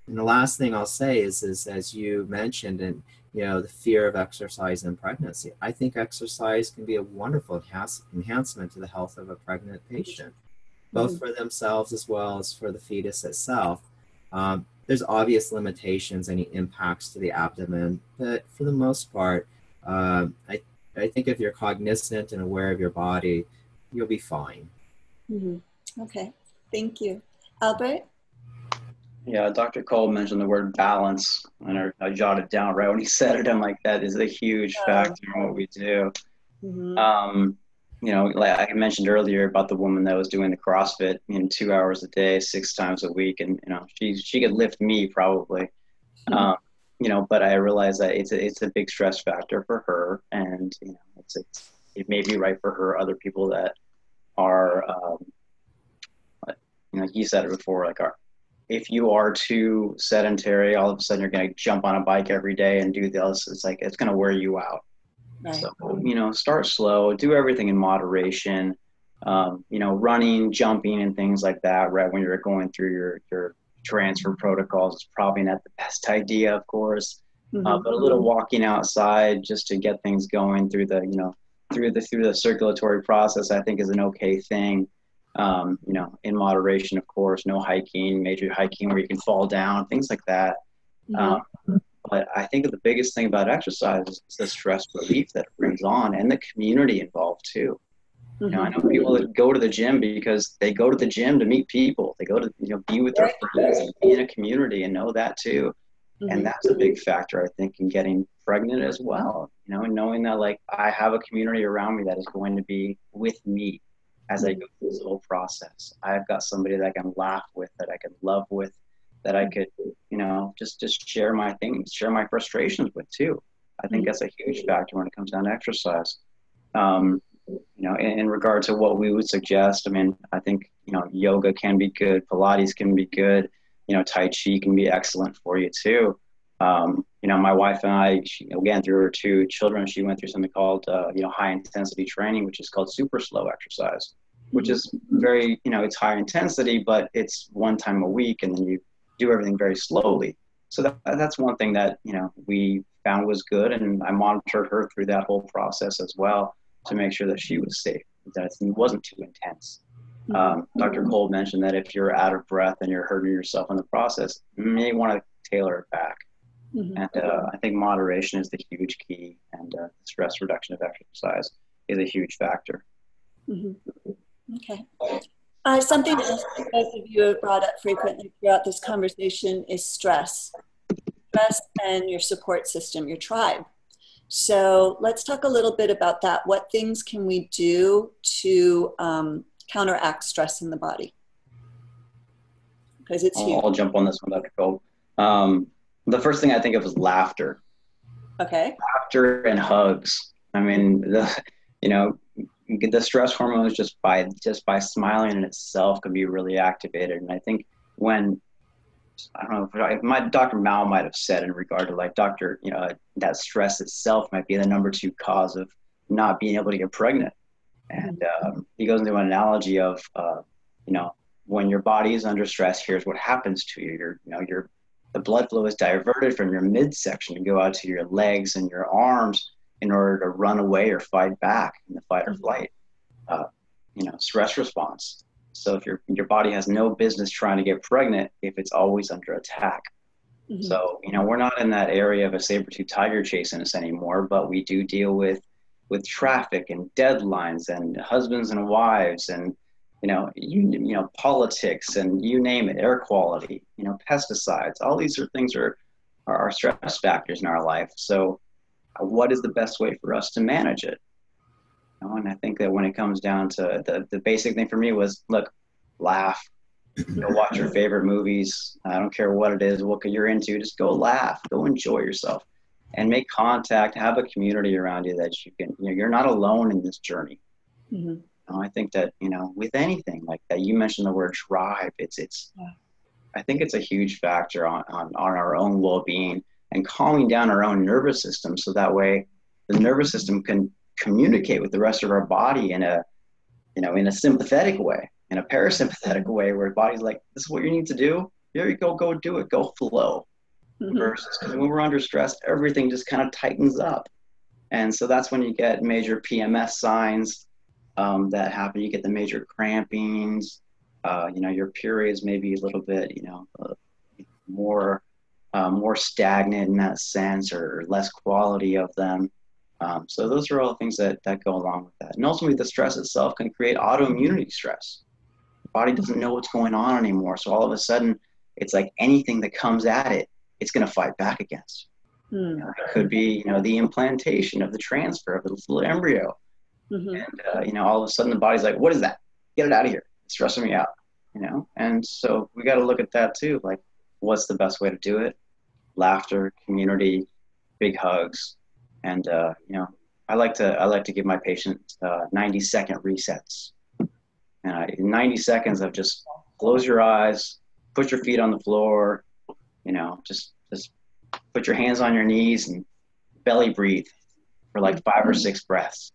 And the last thing I'll say is as you mentioned, and you know, the fear of exercise in pregnancy. I think exercise can be a wonderful enhancement to the health of a pregnant patient, both for themselves as well as for the fetus itself. There's obvious limitations, any impacts to the abdomen, but for the most part, I think if you're cognizant and aware of your body, you'll be fine. Okay, thank you. Albert? Yeah, Dr. Cole mentioned the word balance, and I jotted down right when he said it. I'm like, that is a huge factor in what we do. You know, like I mentioned earlier about the woman that was doing the CrossFit in 2 hours a day, 6 times a week, and you know, she could lift me probably. You know, but I realized that it's a big stress factor for her, and you know, it may be right for her. Other people that are, you know, he said it before, like if you are too sedentary, all of a sudden you're going to jump on a bike every day and do this. It's like, it's going to wear you out. Right. So, you know, start slow, do everything in moderation, you know, running, jumping and things like that, right? When you're going through your transfer protocols, it's probably not the best idea, of course, but a little walking outside just to get things going through the, you know, through the circulatory process, I think is an okay thing. You know, in moderation, of course, no hiking, major hiking where you can fall down, things like that. But I think the biggest thing about exercise is the stress relief that it brings on, and the community involved too. You know, I know people that go to the gym because they go to the gym to meet people. They go to, you know, be with their friends and be in a community and know that too. And that's a big factor, I think, in getting pregnant as well. You know, and knowing that, like, I have a community around me that is going to be with me as I go through this whole process. I've got somebody that I can laugh with, that I can love with, that I could, you know, just share my things, share my frustrations with too. I think that's a huge factor when it comes down to exercise. You know, in regard to what we would suggest, I mean, I think, you know, yoga can be good, Pilates can be good. Tai Chi can be excellent for you too. My wife and I, again, through her two children, she went through something called, high intensity training, which is called super slow exercise, which is very, it's high intensity, but it's one time a week, and then you do everything very slowly. So that's one thing that, we found was good. And I monitored her through that whole process as well to make sure that she was safe, that it wasn't too intense. Dr. Cole mentioned that if you're out of breath and you're hurting yourself in the process, you may want to tailor it back. And I think moderation is the huge key, and stress reduction of exercise is a huge factor. Okay. Something else that both of you have brought up frequently throughout this conversation is stress. Stress and your support system, your tribe. So let's talk a little bit about that. What things can we do to counteract stress in the body? Because it's huge. I'll jump on this one, Dr. Cole. The first thing I think of is laughter. Okay. Laughter and hugs. I mean, the stress hormones just by smiling in itself can be really activated. And I think when, I don't know if my Dr. Mao might have said in regard to that stress itself might be the number 2 cause of not being able to get pregnant. And he goes into an analogy of, when your body is under stress, here's what happens to you. The blood flow is diverted from your midsection to go out to your legs and your arms in order to run away or fight back in the fight or flight, stress response. So if your body has no business trying to get pregnant if it's always under attack. So, we're not in that area of a saber-toothed tiger chasing us anymore, but we do deal with traffic and deadlines and husbands and wives and, politics and you name it, air quality, pesticides. All these things are stress factors in our life. So what is the best way for us to manage it? And I think that when it comes down to the basic thing for me was, look, laugh, go watch your favorite movies. I don't care what it is, what you're into, just go laugh, go enjoy yourself and make contact, have a community around you that you can, you're not alone in this journey. I think that, with anything like that, you mentioned the word tribe. I think it's a huge factor on our own well-being and calming down our own nervous system. So that way the nervous system can communicate with the rest of our body in a sympathetic way, in a parasympathetic way, where the body's like, this is what you need to do. Here you go do it, go flow. Versus because when we're under stress, everything just kind of tightens up. And so that's when you get major PMS signs that happen. You get the major crampings, your periods may be a little bit, more stagnant in that sense, or less quality of them. So those are all things that go along with that. And ultimately the stress itself can create autoimmunity stress. The body doesn't know what's going on anymore. So all of a sudden it's like anything that comes at it, it's going to fight back against. It could be, the implantation of the transfer of this little embryo. And, all of a sudden the body's like, what is that? Get it out of here. It's stressing me out, And so we got to look at that too. Like, what's the best way to do it? Laughter, community, big hugs. And, I like to give my patients 90-second resets. And 90 seconds of just close your eyes, put your feet on the floor, just put your hands on your knees and belly breathe for like 5 or 6 breaths.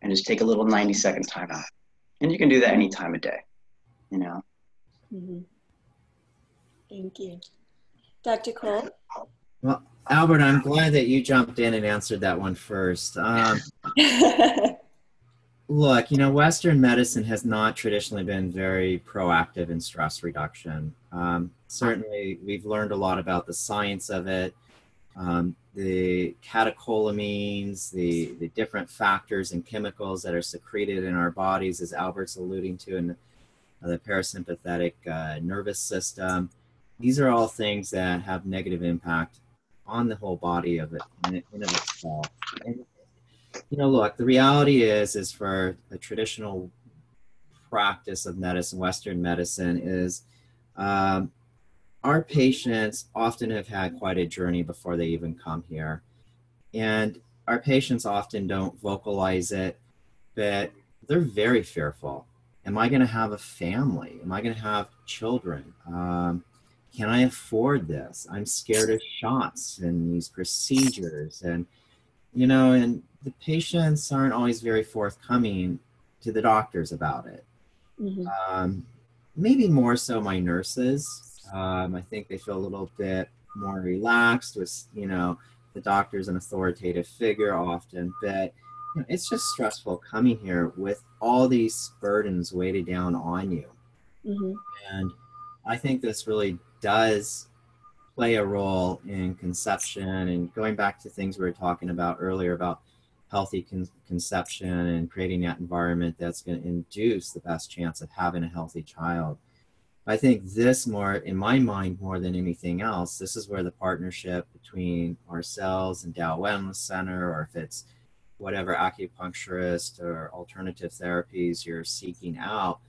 And just take a little 90-second time out. And you can do that any time of day, Thank you. Dr. Cole? Well, Albert, I'm glad that you jumped in and answered that one first. Look, Western medicine has not traditionally been very proactive in stress reduction. Certainly, we've learned a lot about the science of it. The catecholamines, the different factors and chemicals that are secreted in our bodies, as Albert's alluding to, in the parasympathetic nervous system. These are all things that have negative impact on the whole body of it in of itself. And, look, the reality is for a traditional practice of medicine, Western medicine, is our patients often have had quite a journey before they even come here. And our patients often don't vocalize it, but they're very fearful. Am I going to have a family? Am I going to have children? can I afford this? I'm scared of shots and these procedures. And, and the patients aren't always very forthcoming to the doctors about it. Mm-hmm. Maybe more so my nurses. I think they feel a little bit more relaxed with, the doctor's an authoritative figure often, but it's just stressful coming here with all these burdens weighted down on you. Mm-hmm. And I think this really does play a role in conception, and going back to things we were talking about earlier about healthy conception and creating that environment that's going to induce the best chance of having a healthy child. I think this more, in my mind, more than anything else, this is where the partnership between ourselves and Dow Wellness Center, or if it's whatever acupuncturist or alternative therapies you're seeking out,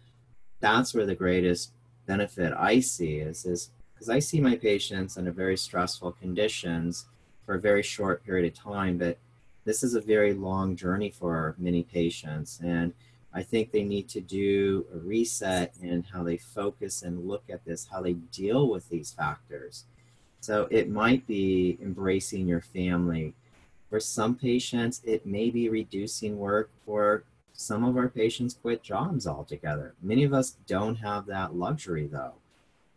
that's where the greatest benefit I see is because I see my patients under very stressful conditions for a very short period of time, but this is a very long journey for many patients. And I think they need to do a reset in how they focus and look at this, how they deal with these factors. So it might be embracing your family. For some patients, it may be reducing work. For some of our patients, quit jobs altogether. Many of us don't have that luxury, though.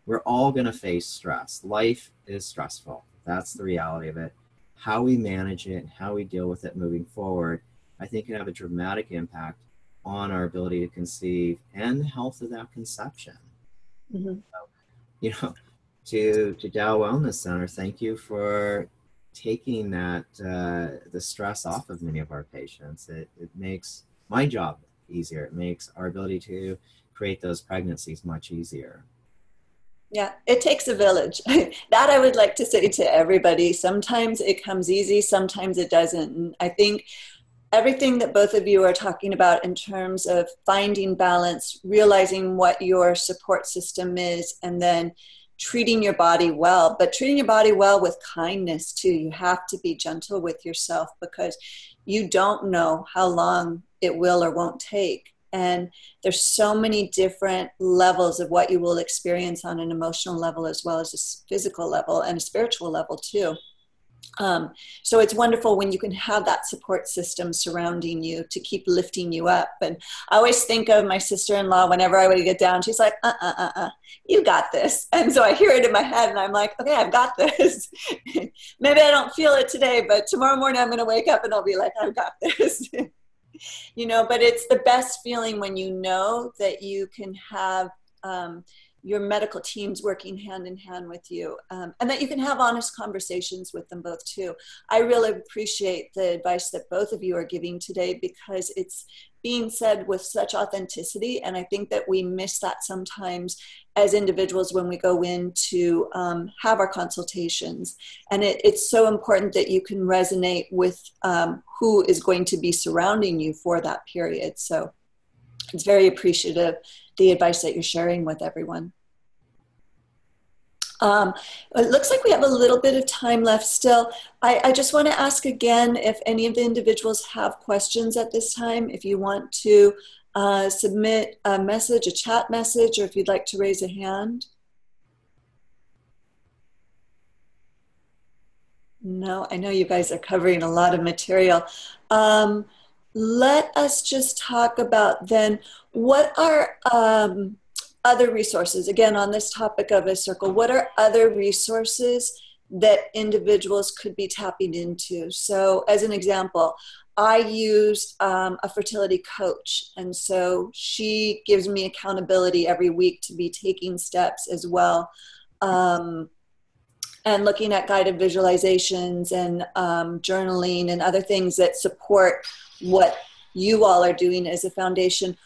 We're all going to face stress. Life is stressful. That's the reality of it. How we manage it and how we deal with it moving forward, I think, can have a dramatic impact on our ability to conceive and the health of that conception. Mm-hmm. So, to Dow Wellness Center, thank you for taking that the stress off of many of our patients. It makes my job easier. It makes our ability to create those pregnancies much easier. Yeah, it takes a village. That I would like to say to everybody. Sometimes it comes easy, sometimes it doesn't. And I think everything that both of you are talking about in terms of finding balance, realizing what your support system is, and then treating your body well, but treating your body well with kindness too. You have to be gentle with yourself because you don't know how long it will or won't take. And there's so many different levels of what you will experience on an emotional level as well as a physical level and a spiritual level too. So it's wonderful when you can have that support system surrounding you to keep lifting you up. And I always think of my sister-in-law whenever I would get down, she's like, you got this. And so I hear it in my head and I'm like, okay, I've got this. Maybe I don't feel it today, but tomorrow morning I'm going to wake up and I'll be like, I've got this. But it's the best feeling when you know that you can have your medical teams working hand in hand with you, and that you can have honest conversations with them both too. I really appreciate the advice that both of you are giving today because it's being said with such authenticity, and I think that we miss that sometimes as individuals when we go in to have our consultations. And it's so important that you can resonate with who is going to be surrounding you for that period. So it's very appreciative, the advice that you're sharing with everyone. It looks like we have a little bit of time left still. I just want to ask again if any of the individuals have questions at this time, if you want to submit a message, a chat message, or if you'd like to raise a hand. No, I know you guys are covering a lot of material. Let us just talk about then what are other resources, again, on this topic of a circle, what are other resources that individuals could be tapping into? So as an example, I use a fertility coach. And so she gives me accountability every week to be taking steps as well. And looking at guided visualizations and journaling and other things that support what you all are doing as a foundation.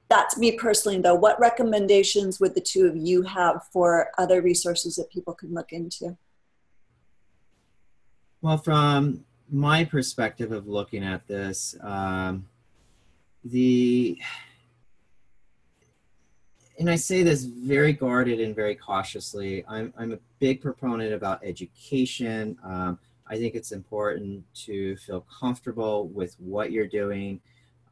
That's me personally, though. What recommendations would the two of you have for other resources that people can look into? Well, from my perspective of looking at this, and I say this very guarded and very cautiously, I'm a big proponent about education. I think it's important to feel comfortable with what you're doing.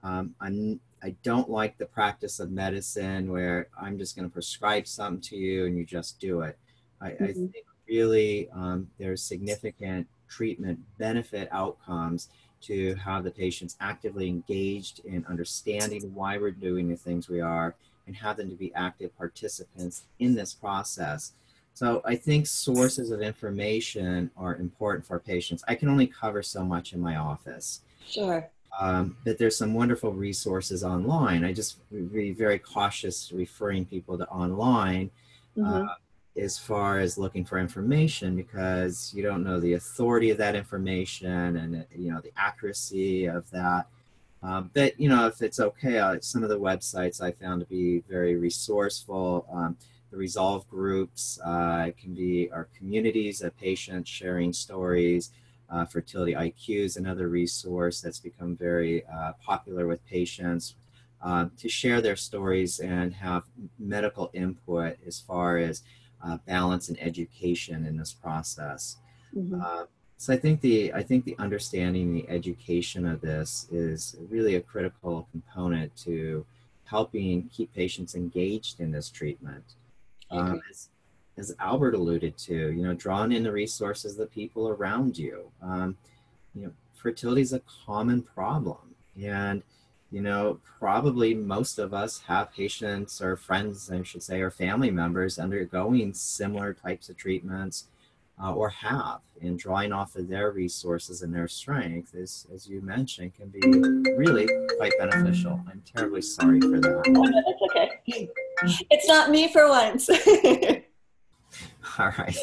I don't like the practice of medicine where I'm just going to prescribe something to you and you just do it. I think really there's significant treatment benefit outcomes to have the patients actively engaged in understanding why we're doing the things we are and have them to be active participants in this process. So I think sources of information are important for patients. I can only cover so much in my office. Sure. But there's some wonderful resources online. I just be very cautious referring people to online as far as looking for information, because you don't know the authority of that information and the accuracy of that. But if it's okay, some of the websites I found to be very resourceful. The Resolve groups can be our communities of patients sharing stories. Fertility IQ is another resource that's become very popular with patients to share their stories and have medical input as far as balance and education in this process. So I think the understanding, the education of this is really a critical component to helping keep patients engaged in this treatment. As Albert alluded to, drawing in the resources of the people around you. Fertility is a common problem, and probably most of us have patients or friends, I should say, or family members undergoing similar types of treatments, or have, and drawing off of their resources and their strength is, as you mentioned, can be really quite beneficial. I'm terribly sorry for that. Oh, no, that's okay. It's not me for once. All right.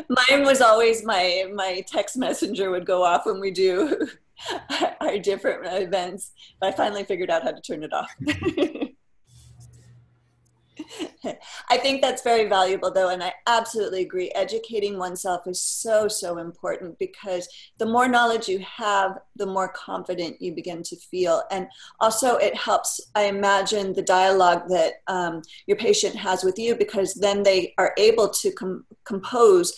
Mine was always my text messenger would go off when we do our different events. But I finally figured out how to turn it off. I think that's very valuable, though, and I absolutely agree. Educating oneself is so, so important, because the more knowledge you have, the more confident you begin to feel. And also it helps, I imagine, the dialogue that your patient has with you, because then they are able to compose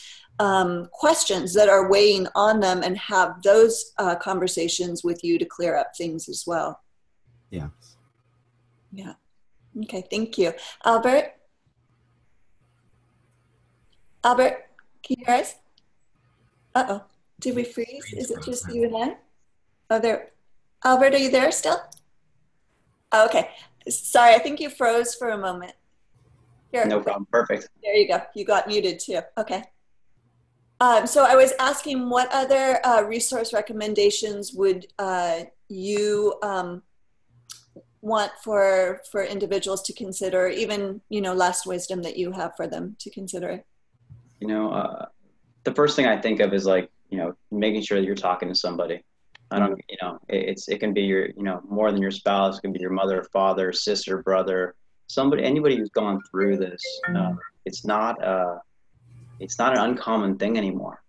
questions that are weighing on them and have those conversations with you to clear up things as well. Yeah. Yeah. Okay, thank you. Albert? Albert, can you hear us? Uh-oh, did we freeze? Is it just you and I? Oh, there. Albert, are you there still? Oh, okay. Sorry, I think you froze for a moment. Here. No problem, perfect. There you go. You got muted too. Okay. So I was asking, what other resource recommendations would you want for individuals to consider, even last wisdom that you have for them to consider? The first thing I think of is making sure that you're talking to somebody. I don't, it can be your, more than your spouse. It can be your mother, father, sister, brother, anybody who's gone through this. It's not an uncommon thing anymore.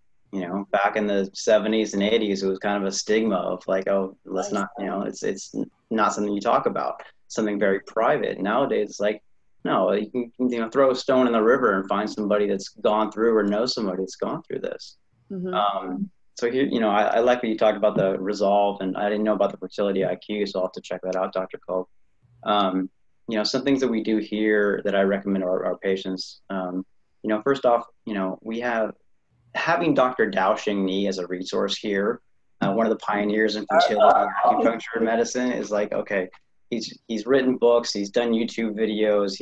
Back in the 70s and 80s, it was kind of a stigma of oh, let's not, it's not something you talk about, something very private. Nowadays, it's no, you can throw a stone in the river and find somebody that's gone through or knows somebody that's gone through this. So here, I like what you talked about, the Resolve, and I didn't know about the Fertility IQ, so I'll have to check that out, Dr. Kolb. Some things that we do here that I recommend our patients. First off, we have having Dr. Dao Xing Ni as a resource here. One of the pioneers in fertility acupuncture and medicine is okay. He's written books, he's done YouTube videos,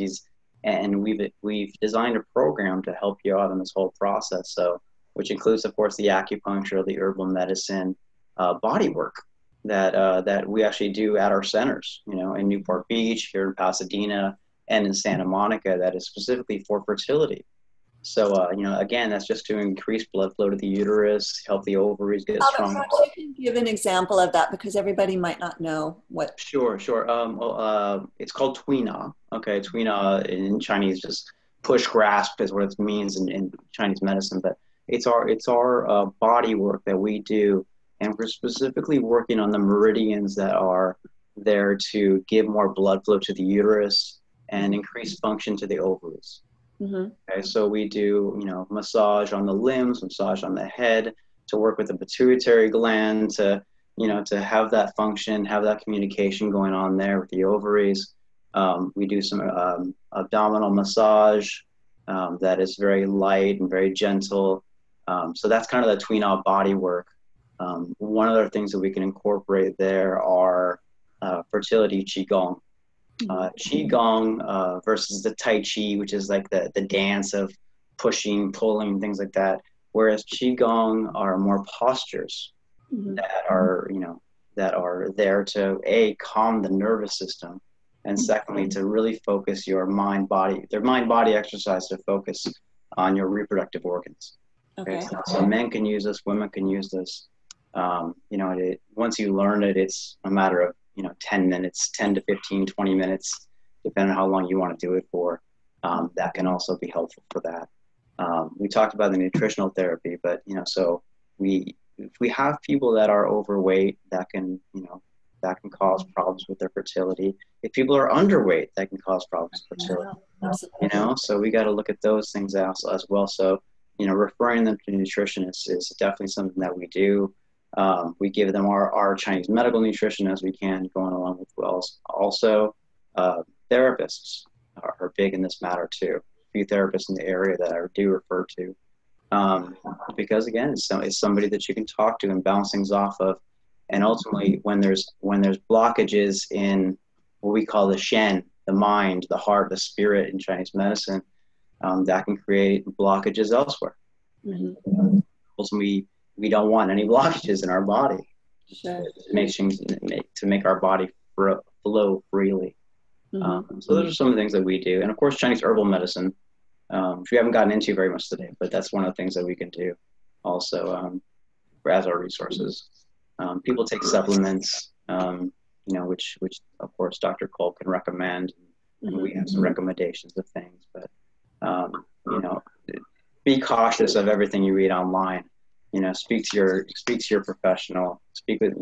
and we've designed a program to help you out in this whole process. So, which includes, of course, the acupuncture, the herbal medicine, body work that we actually do at our centers. In Newport Beach, here in Pasadena, and in Santa Monica, that is specifically for fertility. So, again, that's just to increase blood flow to the uterus, help the ovaries get stronger. Perhaps you can give an example of that, because everybody might not know what. Sure. It's called Tuina. Okay, Tuina in Chinese, just push grasp is what it means in Chinese medicine. But it's our body work that we do, and we're specifically working on the meridians that are there to give more blood flow to the uterus and increase function to the ovaries. Okay, so we do, massage on the limbs, massage on the head to work with the pituitary gland to have that function, have that communication going on there with the ovaries. We do some abdominal massage that is very light and very gentle. So that's kind of the tween out body work. One of the things that we can incorporate there are fertility qigong. Qigong versus the Tai Chi, which is like the dance of pushing, pulling, things like that. Whereas Qigong are more postures that are, that are there to calm the nervous system, and secondly, to really focus your mind-body. They're mind-body exercise to focus on your reproductive organs. Okay. So men can use this, women can use this. Once you learn it, it's a matter of 10 minutes, 10 to 15, 20 minutes, depending on how long you want to do it for. That can also be helpful for that. We talked about the nutritional therapy, but so if we have people that are overweight, that can cause problems with their fertility. If people are underweight, that can cause problems with fertility. So we got to look at those things as well. So referring them to nutritionists is definitely something that we do. We give them our Chinese medical nutrition as we can, going along with wells. Also, therapists are big in this matter too. A few therapists in the area that I do refer to, because again, it's somebody that you can talk to and bounce things off of. And ultimately, when there's blockages in what we call the Shen, the mind, the heart, the spirit in Chinese medicine, that can create blockages elsewhere. Ultimately, we don't want any blockages in our body. Sure. To make our body flow freely. So those are some of the things that we do. And of course, Chinese herbal medicine, which we haven't gotten into very much today, but that's one of the things that we can do also as our resources. People take supplements, which of course Dr. Cole can recommend, and we have some recommendations of things. But be cautious of everything you read online. Speak to your professional. Speak with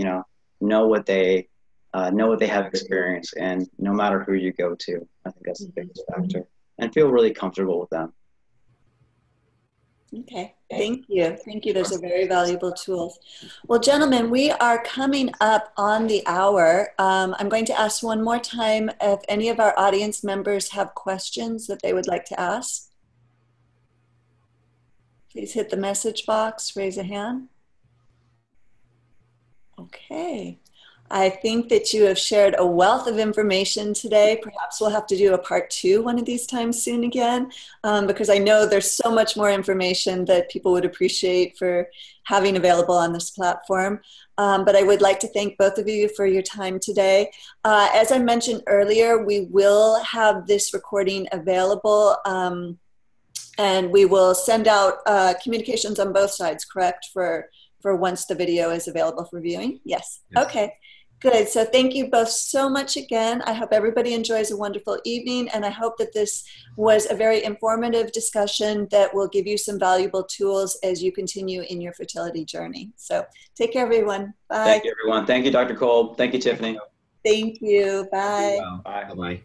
know what they have experienced, and no matter who you go to, I think that's the biggest factor. And feel really comfortable with them. Okay, thank you. Those are very valuable tools. Well, gentlemen, we are coming up on the hour. I'm going to ask one more time if any of our audience members have questions that they would like to ask. Please hit the message box, raise a hand. Okay. I think that you have shared a wealth of information today. Perhaps we'll have to do a part 2 one of these times soon again, because I know there's so much more information that people would appreciate for having available on this platform. But I would like to thank both of you for your time today. As I mentioned earlier, we will have this recording available, and we will send out communications on both sides, correct, for once the video is available for viewing? Yes. Okay. Good. So thank you both so much again. I hope everybody enjoys a wonderful evening, and I hope that this was a very informative discussion that will give you some valuable tools as you continue in your fertility journey. So take care, everyone. Bye. Thank you, everyone. Thank you, Dr. Cole. Thank you, Tiffany. Thank you. Bye. Bye. Bye.